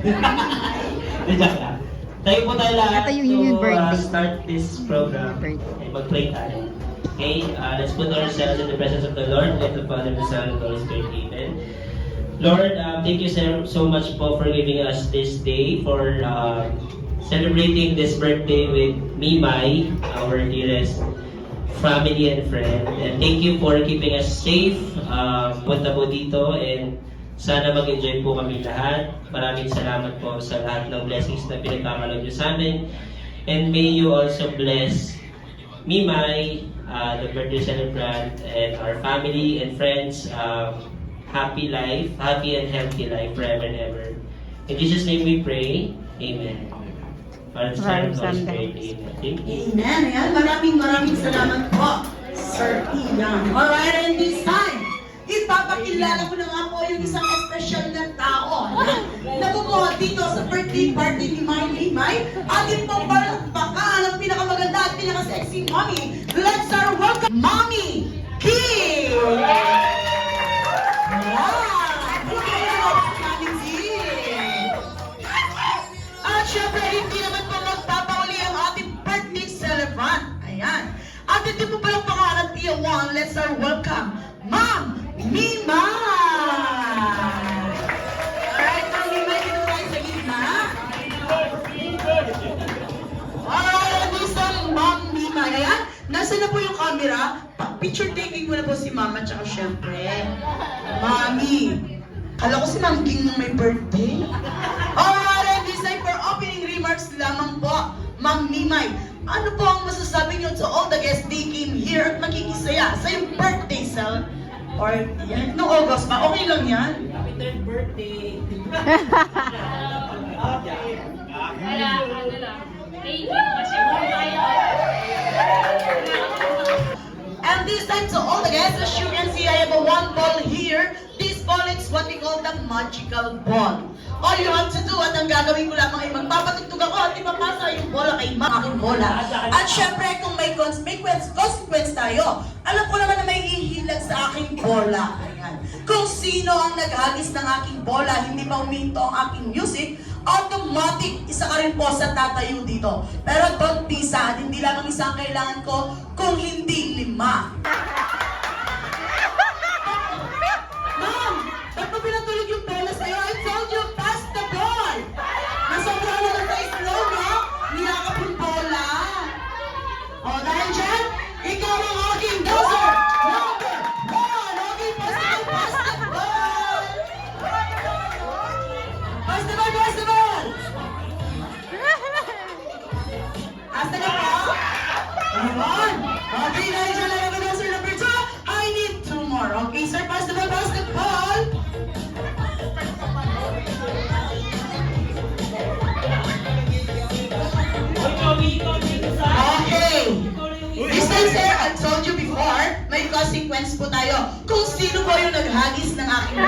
Joke lang. Tayo po tayo lahat Ito yung birthday. start this program. Birthday. Mag-pray tayo. Okay, let's put ourselves in the presence of the Lord, and the Father, the Son, and the Holy Spirit. Amen. Lord, thank you so much po for giving us this day, for celebrating this birthday with Mimay, our dearest family and friend. And thank you for keeping us safe. Punta po dito, and sana mag-enjoy po kami lahat. Maraming salamat po sa lahat ng blessings na pinagkakalog niyo sa amin. And may you also bless Mimay, the birthday celebrant, and our family and friends. Happy life, happy and healthy life forever and ever. In Jesus' name we pray. Amen. Para sa Son, Holy Spirit. Amen. Thank you. Amen. Ayan, maraming salamat po, Sir Ian. Alright, and this time, ipapakilala ko na nga po yung isang espesyal na tao na bumuha dito sa birthday party ni Mimay. Ating pong palakpakan ang pinakamaganda at pinaka-sexy mommy. Let's start welcome Mommy Kim! At syempre, hindi naman po magpapauli ang ating birthday celebrant. Ayan. At ito po palang pangalan, Tia Juan. Let's start welcome Ma'am Mima! Alright, Ma'am Mima, dito tayo sa gitna. Alright, isang Ma'am Mima. Ayan, nasa na po yung camera? Picture taking mo na po si Mama, tsaka syempre, Mami. Kala ko si Ma'am King na may birthday. Alright, and this time for opening remarks lamang po, Ma'am Mimay. Ano po ang masasabi niyo to all the guests they came here at makikisaya sa yung birthday cell? Or yan, no August pa, okay lang yan? Happy third birthday. And this time to all the guests, as you can see, I have a one ball here. This ball is what we call the magical ball. All you have to do, at ang gagawin ko lamang ay magpapatugtog ako at ipapasa yung bola kay aking bola. At syempre, kung may consequence tayo, alam ko naman na may hihilag sa aking bola. Ayan. Kung sino ang naghagis ng aking bola, hindi pa uminto ang aking music, automatic, isa ka rin po sa tatayo dito. Pero don't be sad, hindi lamang isa ang kailangan ko, kung hindi 5. Ma'am, ba't mo pinatulog yung bola sa'yo? I told you, pass the ball! Nasobrahan na lang tayo slow, no? Niyakap yung bola. O, dahil dyan, ikaw ang aking buzzer! Number 1! Okay, pass the ball! Pass the ball! Pass the ball! Hasta na po? Ayun! Okay, dahil dyan lang ang buzzer number 2, I need 2 more. Okay, sir, pass the ball! Pass the ball! Okay. This time, sir, I told you before, may consequence po tayo. Kung sino po yung naghagis ng aking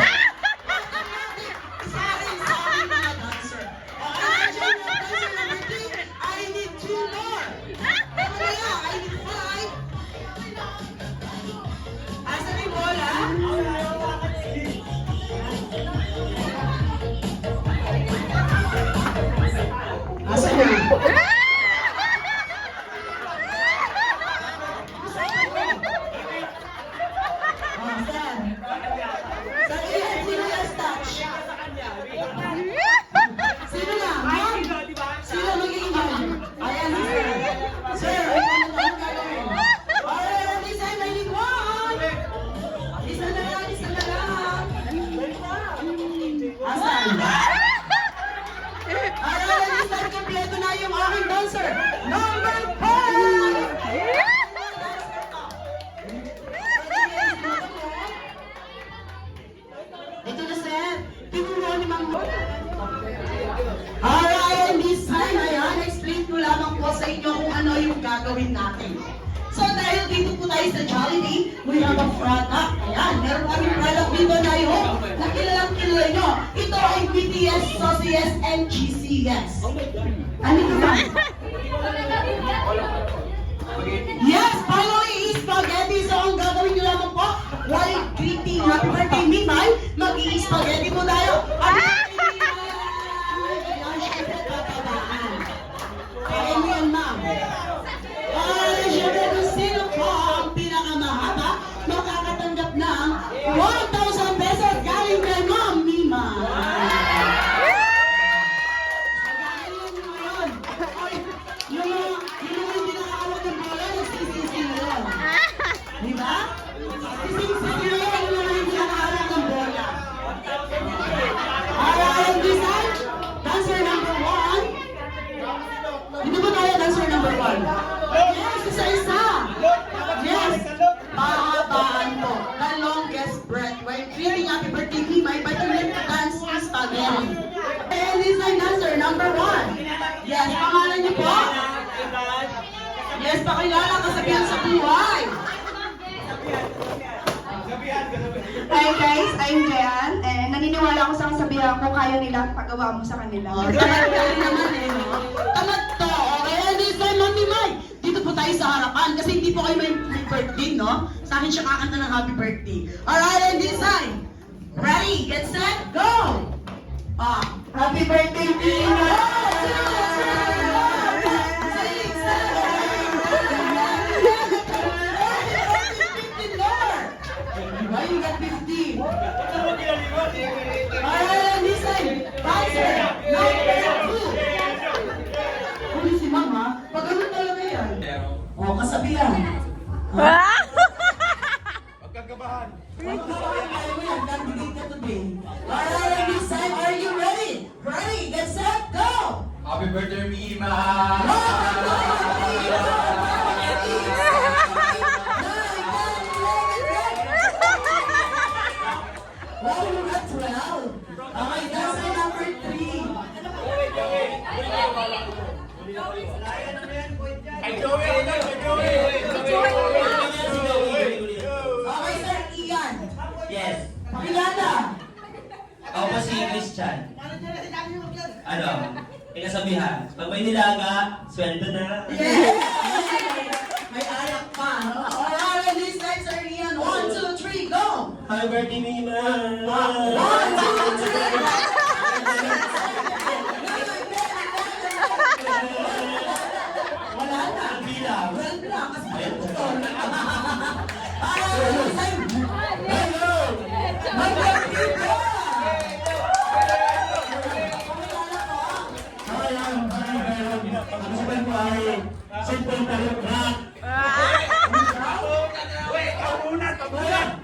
isa rin sa aking mga dancer. Okay, dyan yung dancer number 3, I need 2 more. Mamaya, I need 5. Asa rin bola? Asa rin? Sino na? Ma'am? Sino magiging ma'am? Ayan, sir. Ano gagawin? Alright, this time I need 1. Isa na lang, isa na lang. Asan? Alright, this time kompleto na yung aking dancer. Number 5! Ito na, sir. Tinuruan ni Ma'am. Alright, and this time, ayan, explain ko lamang po sa inyo kung ano yung gagawin natin. So, dahil dito po tayo sa Jollibee, we have a product. Ayan, meron kami product dito na yung nakilalang kilala nyo. Ito ay BTS, SOCS, and GCS. Ano ito ba? Yes, following is spaghetti. So, ang gagawin nyo lamang po, while greeting happy birthday, Mimay, mag-i-spaghetti po tayo. Happy birthday, Mimay! pakilala kasabihan sa buhay. Hi guys, I'm Jan, and naniniwala ako sa kasabihan ko kaya nila at pagawa mo sa kanila. Oh, tamad ka rin naman eh, no? Tamad to. Okay, and this time, Mami Mai, dito po tayo sa harapan kasi hindi po kayo may birthday, no? Sa akin siya kakanta ng happy birthday. Alright, and this time, ready, get set, go! Happy birthday, Tina! Why you got 15? Alright, this time, answer number 2. Huli si Mama, pag ano talaga yan? O, kasabihan. Huwag kang kabahan. Alright, this time, are you ready? Ready, get set, go! Happy birthday, Mima! Wow, you got 12. Okay, that's my number 3. Kay Joey! Kay Joey! Okay, Sir Ian. Yes. Pakilala. Ako po si Christian. Ano? Ikasabihan. Pag may nilaga, sweldo na. Yes! May ayak pa, no? Alright, and this time, Sir Ian. 1, 2, 3, go! Happy birthday, Mima! 1, 2, 3. Wala na. Bilang. Well na, kasi may putol. Alright, this time. Hello! May birthday ka!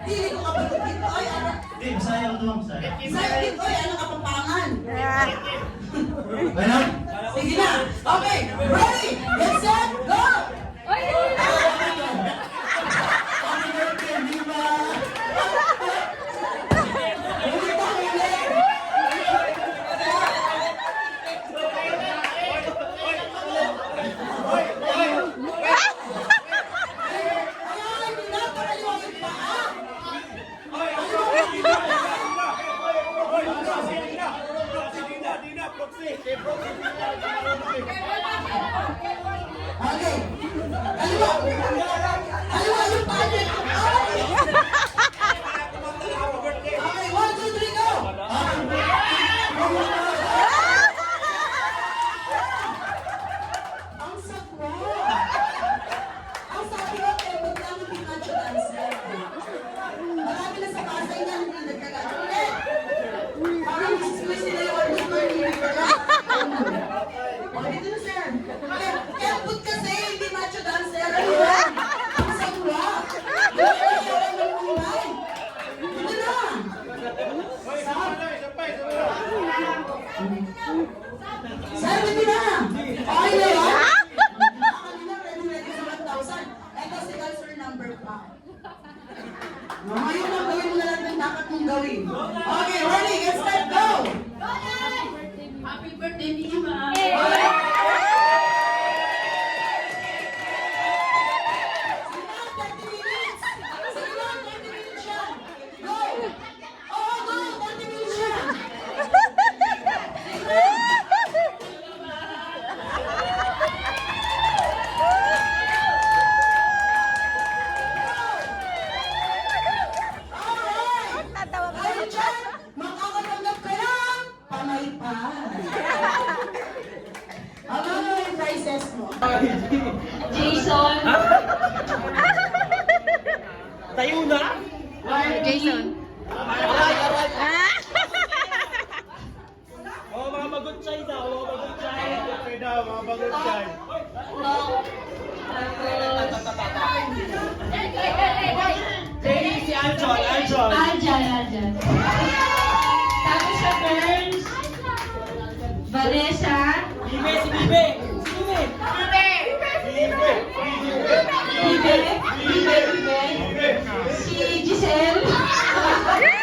Dili ko kapatid dito. Ay, ano? Hindi, masaya ako naman, masaya. Sir, dito, ay, ano kapampangan? Ano? Sige na. Okay, ready, get set, go! Ulit ako ulit. Ayan, pinapakaliwag yung paa. Okay. Kaliwa. Kaliwa yung paa niya. Okay, 1, 2, 3, go! Ang sakwa. Ang sabi ko, ba't namin Pikachu dancer? Marami na sa Pasay niya, hindi nagkagalit. Ulit! Parang squeeze nila yung order ko, hindi nagkagalit. O, dito na, sir. Kaya put kasi, hindi macho dancer. Ano yan? Ang sakwa. Dito na. Sir, dito na. Okay na yun? Kanina, ready sa 1,000. Ito si Sir number 5. Ngayon lang gawin mo na lang yung dapat mong gawin. Okay, ready, get set, go! Happy birthday, Mima! Sige lang, 30 minutes! Sige lang, 30 minutes yan! Go! Oo, go! 30 minutes yan! Alright! Dahil dyan, makakatanggap ka ng pamaypay. Ano yung prizes mo? Jason! Tayo na? Jason! Oh, mga magutsay daw, mga magutsay. Okay daw, mga magutsay. Si Anjon, Anjon. Arjan. Tapos sa Burns, Vanessa, Bibe, si Bibe. Bibe, si Giselle, si Karen.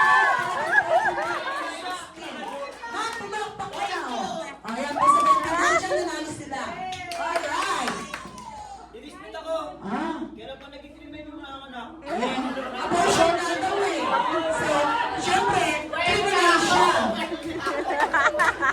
Ma'am, pumalakpak kayo. Ayan po sa 20 dyan, nanalo sila. Alright. I-dispute ako. Ah. Kailan pa naging krimen yung mga anak? Abortion na daw eh. So, syempre, criminal siya.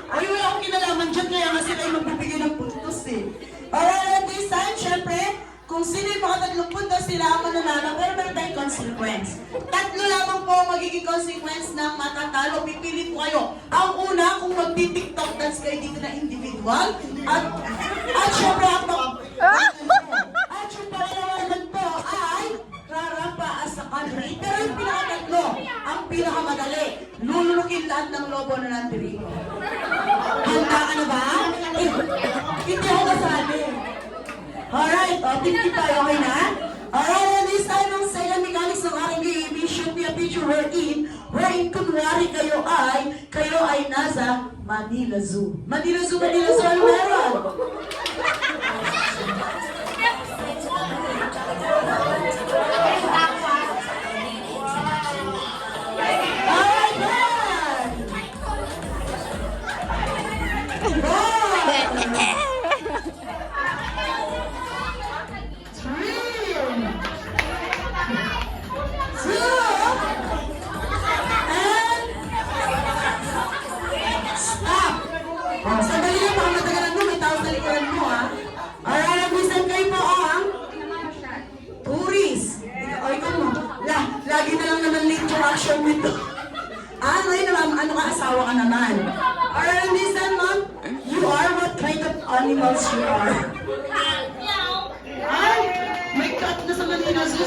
Ay, wala akong kinalaman dyan, kaya nga sila yung magbibigay ng puntos eh. Alright, at this time, syempre, kung sino yung mga tatlong puntos, sila ang mananalo, pero meron tayong consequence. Tatlo lamang po ang magiging consequence ng matatalo. Pipili po kayo. Ang una, kung magti-tiktok dance kayo dito na individual. At syempre, at yung pangalawa naman po ay rarampa sa country. Pero yung pinakatatlo, ang pinakamadali, lulunukin lahat ng lobo na nandirito. Handa ka na ba? Hindi ako kasali. Alright, o, 50 tayo, okay na? Alright, and this time ang second mechanics ng aking game, it should be a picture wherein kunwari kayo ay nasa Manila Zoo. Manila Zoo, ano meron? Alright, man! Sandali lang, baka matagalan mo, may tao sa likuran mo, ha? Alright, nabisan kayo po ang tourist. O, ikaw mo. Lagi na lang naman late yung action nito. Ngayon naman, ano ka, asawa ka naman. Alright, nabisan, ma'am, you are what kind of animals you are. Ay, may cut na sa Manila Zoo.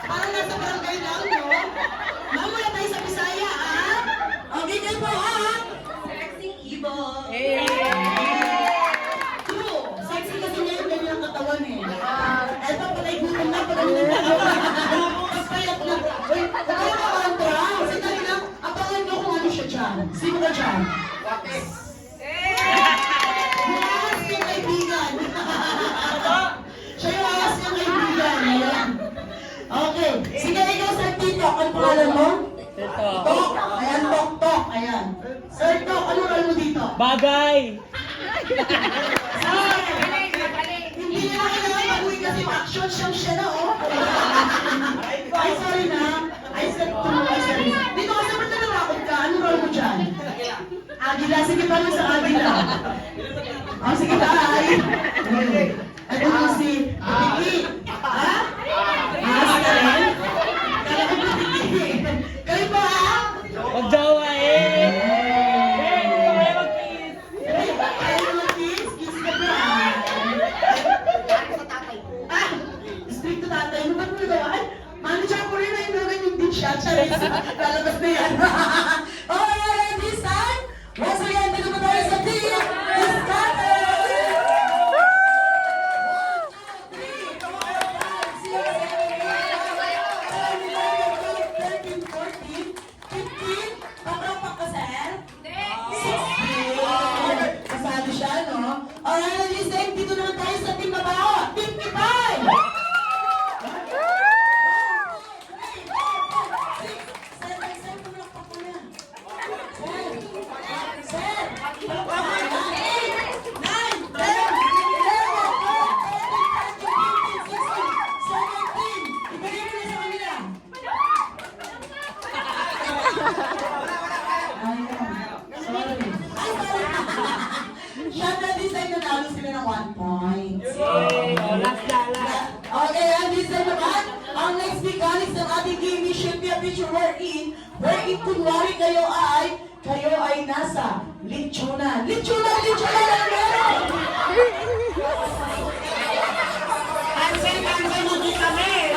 Parang nasa barangay lang, no? Ma'am, wala tayo sa Bisaya, ha? Okay kayo po, ha? True. Sexy kasi niya yung ganyan ang katawan eh. Eto, palay gutom na pag ano mas payat na. Uy, huwag kayo makantra. Sandali lang, abangan niyo kung ano siya dyan. Sino ka dyan? Yung ahas niyang kaibigan. Siya yung ahas niyang kaibigan. Ayan. Okay. Sige, ikaw, Sir Tito. Ano pangalan mo? Tok. Ayan, Tok. Ayan. Sir Tok, ano role mo dito? Bagay! Hindi niya na kailangan mag-uwi kasi action siya na, oh. Ay, sorry na. I said true. Dito ka sa na narakot ka. Ano role mo dyan? Agila. Sige pa rin sa Agila. Sige tayo. Ito mo si Tiki. Ha? Ahas ka rin? Kala ko ba Tiki? Kayo ba, ha? Magjawa eh! Ayaw mo kiss? Kiss ka ba? Strict to tatay. Ano ba't mo nagawa? Ay, manager ko rin ay mga ganyan din siya. Charis. Lalabas na yan. Okay, this time, once again, dito pa tayo sa team. It's Carter! 1, 2, 3, 4, 5, 6, 7, 8, 9, 10, 11, 12, 13, 14, 15. Paprang ka, sir? 16. Kasado siya, no? Alright, and this time, dito naman tayo sa team babaho. 55! 1 point. Okay, and this time naman, ang next mechanics ng ating game should be a picture wherein kunwari kayo ay nasa lechona. Lechona lang meron! Cancel mo din kami!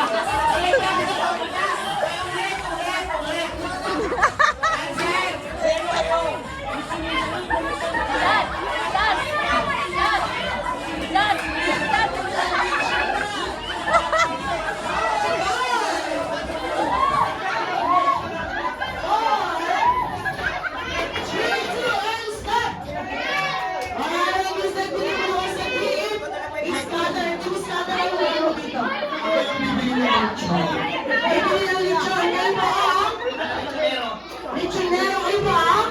Lechonero kayo ba?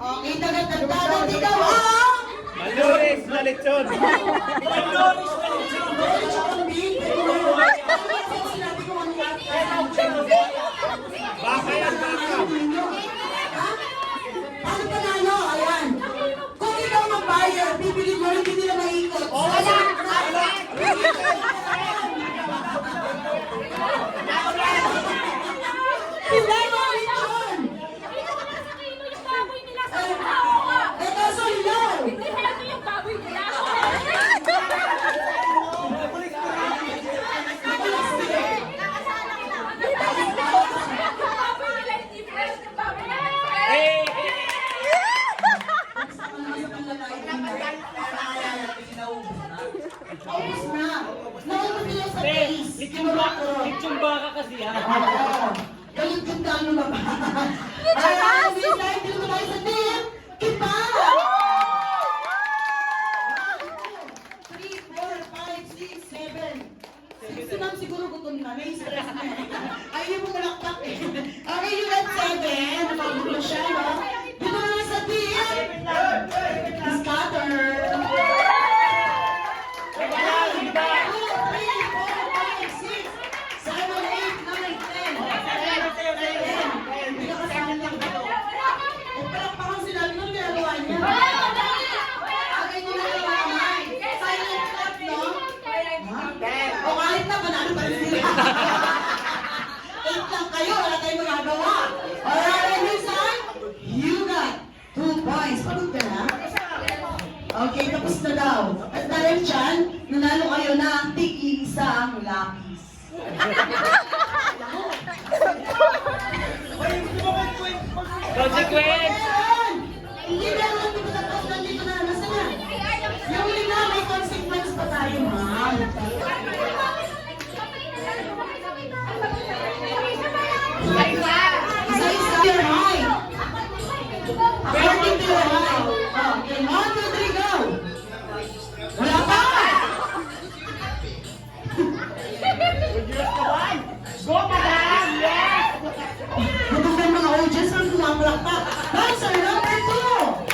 Okay, tagatagdagan ikaw ang... Malunis na lechon! Malunis na lechon! Baka yan, baka! Ano panalo? Ayan. Kung ikaw mag-buyer, bibili mo rin, hindi na maikot. Hindi mo lechon! Kaso hilaw! kinurok-kurok. Chumba ka kasi ha. Oo. Galing ganda ano ba ba? Alright, this time, dito mo tayo sa team. Kipa! 3, 4, 5, 6, 7. Si ma'am siguro gutom na. May stress na eh. Ayaw mo malakpak eh. Okay, you got 7. Napagulo siya, no? Dito naman sa team. Scatter. 8 lang kayo, wala tayong magagawa. Alright, Rizan, you got 2 points. Pagod ka na? Okay, tapos na daw. At dahil dyan, nanalo kayo ng tig-isang lapis. Consequence! Meron! Hindi meron, hindi ko tapos nandito na. Nasa na? Yung huli na, may consequence pa tayo, ma'am. Isa-isa your height. According to your height. Okay, 1, 2, 3, go! Wala pa! Go, madam! Yes! Gutom ng mga audience ang tumamalakpak. Answer number 2!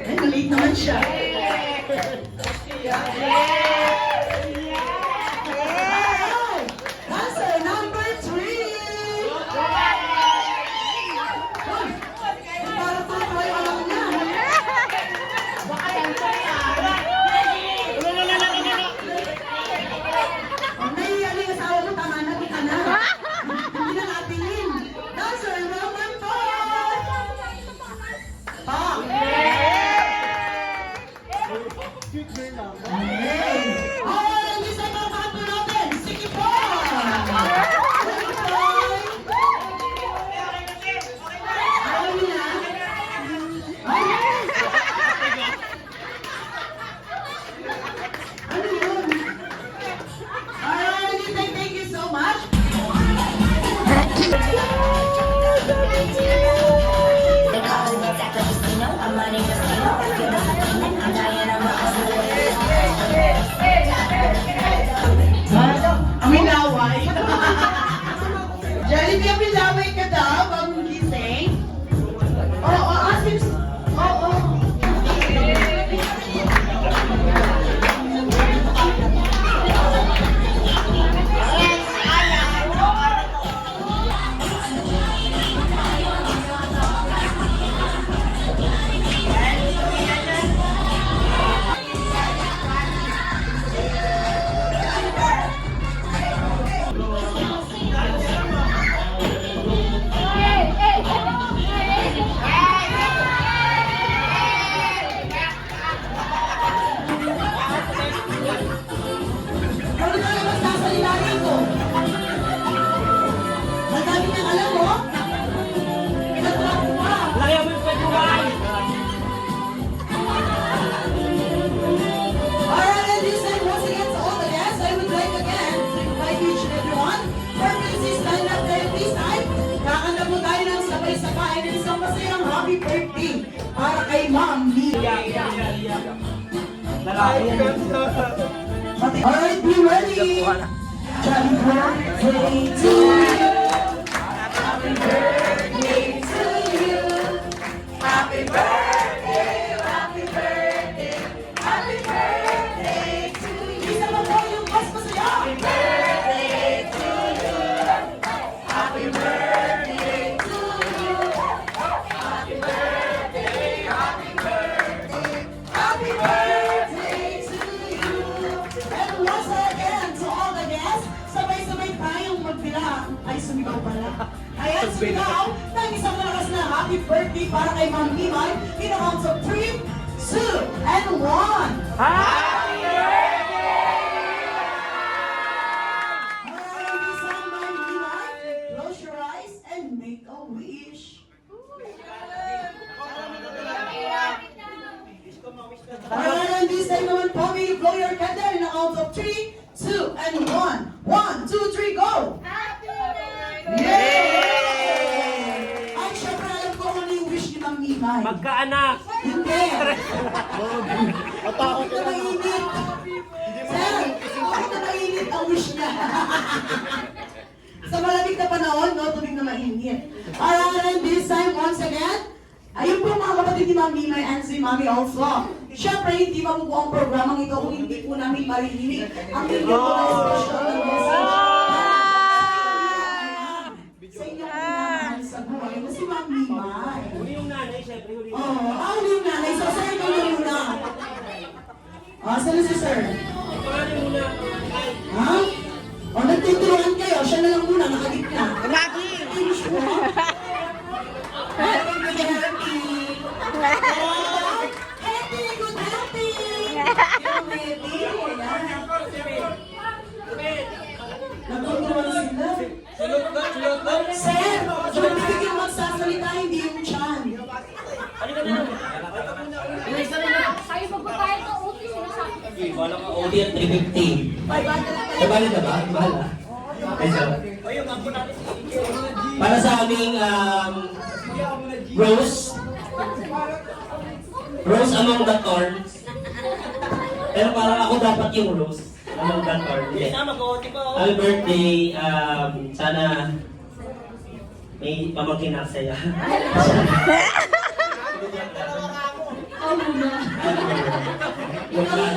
Ay, maliit naman siya. Alright! Answer number 3! Para to tayo alam niya. Nahiya na yung asawa mo, tama na, di ka na. Hindi na natingin. Answer number 4! Pa! Ay, hindi sa mga natin. Sige po! Ayaw niyo na? Ay! Ano yun? Alright, thank you so much. Amin laway. Jollibee, amin laway ka daw, bagong gising. Oo, asim. Oo. Ano na naman sasalita rito? Madami niyang alam mo? Pinatrap mo pa. Laki mo yung pagkuhan! Alright, and this time, once again, to all the guests, I would like again to invite each and everyone for please stand up there this time. Kakanta po tayo ng sabay-sabay ng isang masayang happy birthday para kay Ma'am Lia. Lalaki yan. Alright, be ready. Happy birthday to you. Happy birthday to you. Happy birthday, happy birthday, happy birthday to you. Isa pa po yung mas masaya. Happy birthday to you. Happy birthday to you. Happy birthday, happy birthday, happy birthday to you. And once again, to all the guests, sabay-sabay tayong magbilang. Ay, sumigaw pala. Ayan, sumigaw ng isang malakas na happy birthday para kay Ma'am Imay in a count of 3, 2, and 1. Happy Alright, ladies and Ma'am Imay, close your eyes and make a wish. Alright, blow your candle in a count of 3, 2, and 1. 1, 2, 3, go! Yay! Ay, syempre alam ko ano yung wish ni Ma'am Mimay. Magkaanak! Hindi! Bakit na mainit? Sir, bakit na mainit ang wish niya? Sa malamig na panahon, no? Tubig na mainit. Alright, and this time, once again, ayun po mga kapatid ni Ma'am Mimay and si Mami also. Siyempre, hindi mabubuo ang programang ito kung hindi po namin maririnig ang video po na special na message. Sa inyong pinamahal sa buhay na si Ma'am Mimay. Huli yung nanay, syempre. Huli yung Oo, huli yung nanay. So, sir, ikaw yung muna. Saan na si sir? nanay muna. Ha? O, nagtuturuan kayo. Siya na lang muna, nakagitna. Lagi! Finish mo. Happy, good, happy. Happy, good, happy. Yung baby. Nagtuturuan sila. Sir, yung bibig yung magsasalita, hindi yung chan. Kayo magbabayad ng uti, sinasabi ko. Wala ka OD at 350. Nabali na ba? Bahala. Para sa aming Rose among the thorns. Pero parang ako dapat yung Rose among the thorns. Happy birthday. Sana may pamangkin na saya. Joke lang.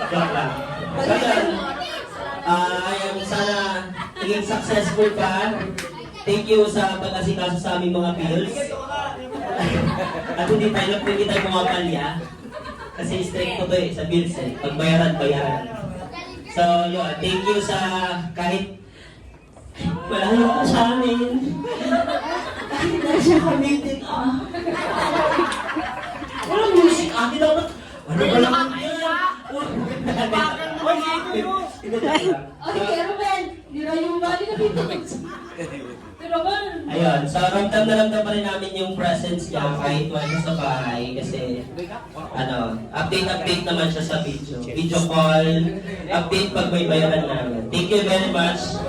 Joke lang. Sana maging successful ka. Thank you sa pag-asikaso sa aming mga bills. At hindi tayo pumapalya. Kasi strict ko to sa bills Pagbayaran. So, yun. Thank you sa kahit malayo ka sa amin. Kahit na siya committed Walang music, ate dapat. Ano ba lang yan? Ay, pero Ben, di na yung bali na pintos. Pero Ben, Ayun, so ramdam na ramdam pa rin namin yung presence niya kahit wala siya sa bahay kasi update naman siya sa video call, update pag may bayaran namin. Thank you very much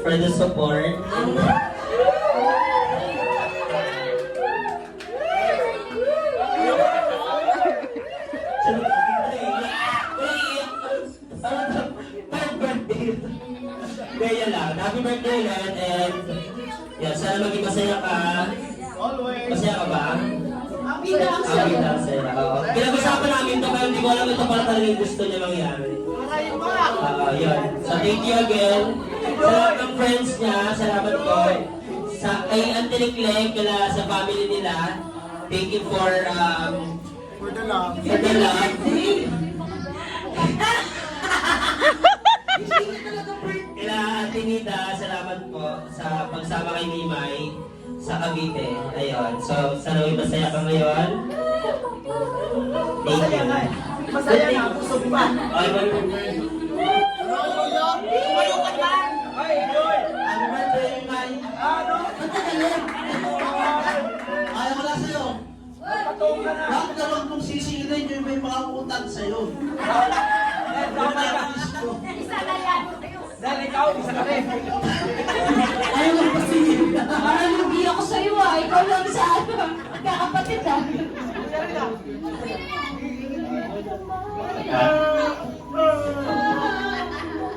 for the support. Kaya lang, happy birthday ulit and yan, sana maging masaya ka. Masaya ka ba? Happy na ang Happy na masaya. Oo. Pinag-usapan namin ito pero hindi ko alam ito pala talaga yung gusto niya mangyari. Yun. So thank you again. Sa lahat ng friends niya, salamat po. Kay Auntie Leclerc, kala sa family nila, thank you for the love. Kila Ate Nita, salamat po sa pagsama kay Mimay sa Cavite. Ayun. So, sana may masaya ka ngayon. Thank you. Masaya na, busog pa. Ay, Ayaw ko lang sa'yo. Bakit naman kung sisingilin yung may mga utang sa'yo? isa na yan. Dahil ikaw, isa ka rin. Ayaw mo kasi. Parang lubi ako sa'yo ikaw lang sa kakapatid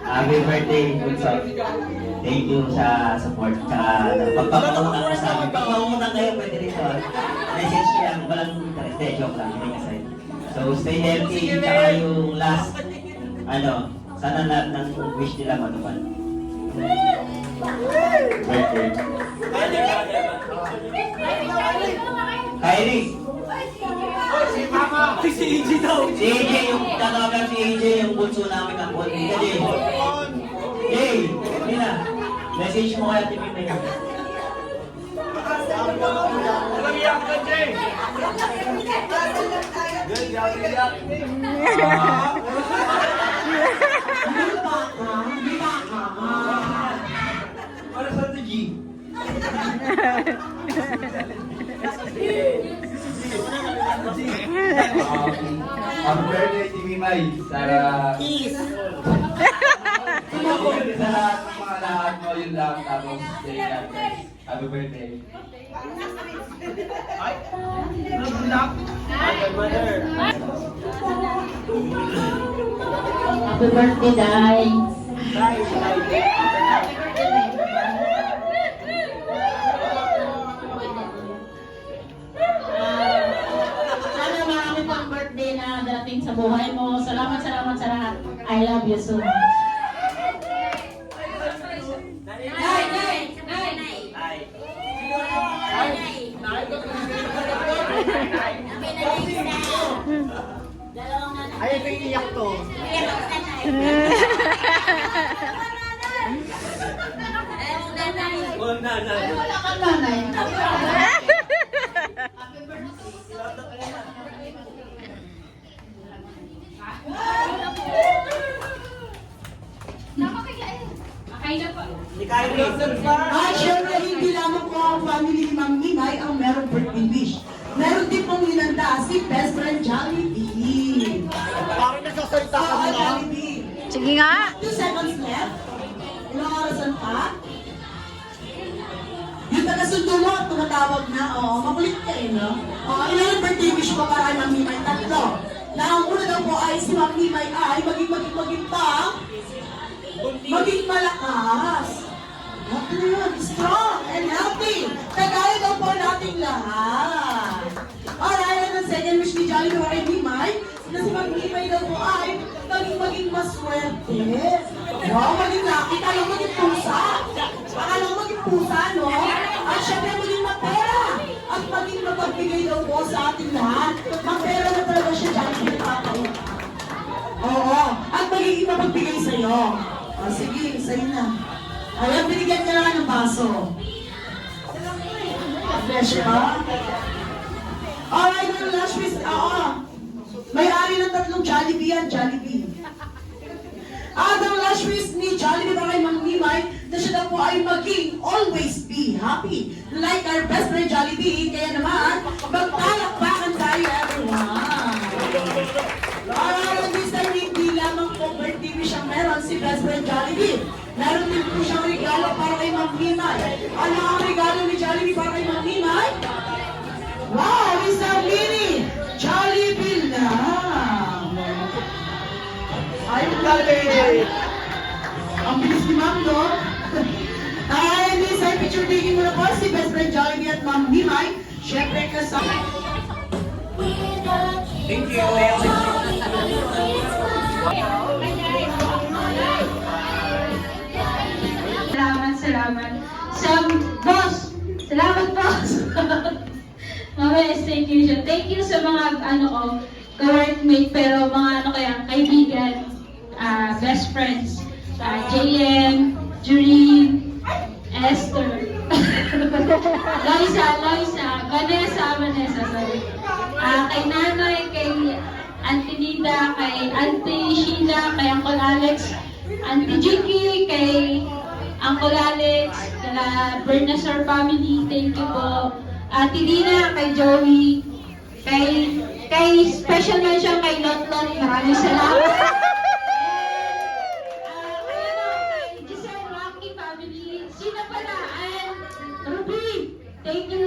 Happy birthday, Bunso. Thank you sa support. Tsaka pagpapautang ka sa amin. Pagpapautang kayo, pwede rin ito. Message ko lang, walang interest. Joke lang, hindi kasi. So, stay healthy. Tsaka yung last, sana lahat ng wish nila matupad. Birthday. Kyrie! Si EJ daw. Si AJ, yung tatawagan si AJ, yung bunso namin ang bot. AJ! Jay! Hindi na. Message mo kaya tipin na yun. Walang iyak ka, Jay. Para sa G. Happy birthday, si Mimay. Sana... Kiss! Sa lahat ng mga lahat mo, yun lang. Tapos, say God bless. Happy birthday. Happy birthday, Day. Sana marami pang birthday na darating sa buhay mo. Salamat sa lahat. I love you so much. Ay, ito yung iyak to. Ay, wala kang nanay. At syempre, hindi lamang po ang family ni Ma'am Mimay ang merong birthday wish. Meron din pong hinanda si best friend Jollibee. Parang nagsasalita ka Oo, na. Jollibee. Sige nga. 2 seconds left. Ilang orasan pa? Yung taga-sundo mo, tumatawag na. Oo, makulit ka eh, no? Oo, ilan yung birthday wish mo para kay Ma'am Mimay? 3. Na ang una daw po ay si Ma'am Mimay ay maging malakas. Ano yun? Strong and healthy. Kagaya daw po nating lahat. Alright, and ang second wish ni Jollibee para kay Mimay, na si Ma'am Mimay daw po ay maging maswerte. Wow, maging lucky. Kala mo maging pusa. Akala mo maging pusa, no? At syempre maging mapera. At maging mapagbigay daw po sa ating lahat. Mapera na talaga siya, Jollibee, nakakaya. Oo, at magiging mapagbigay sa'yo. O, sige, sa'yo na. Ayan, binigyan ka lang ng baso. Fresh ba? Alright, yung last wish, oo. May-ari ng 3 Jollibee yan, Jollibee. At ang last wish ni Jollibee para kay Ma'am Mimay, na siya daw po ay maging always be happy. Like our best friend Jollibee, kaya naman, magpalakpakan tayo, everyone. Alright, and this time, hindi lamang po birthday wish ang meron si best friend Jollibee. Meron din po siyang regalo para kay Ma'am Mimay. Ano ang regalo ni Jollibee para kay Ma'am Mimay? Wow, isang mini Jollibee lang. Ay, galing. Ang bilis ni Ma'am, no? Ay, this ay picture taking mo na po si best friend Jollibee at Ma'am Mimay. Siyempre kasama. Thank you. Salamat. Boss! Salamat, boss! Mga execution. Thank you sa mga, ka-workmate, pero mga, kaibigan, best friends, JM, Jureen, Esther, Loisa, Vanessa, sorry. Kay Nanay, kay Auntie Nida, kay Auntie Sheila, kay Uncle Alex, Auntie Jinky, kay Uncle Alex, kala Bernasor family, thank you po. Ate Dina, kay Joey, kay special mention kay Lotlot, maraming salamat. Kay Giselle Rocky family, Sina pala, and Ruby, thank you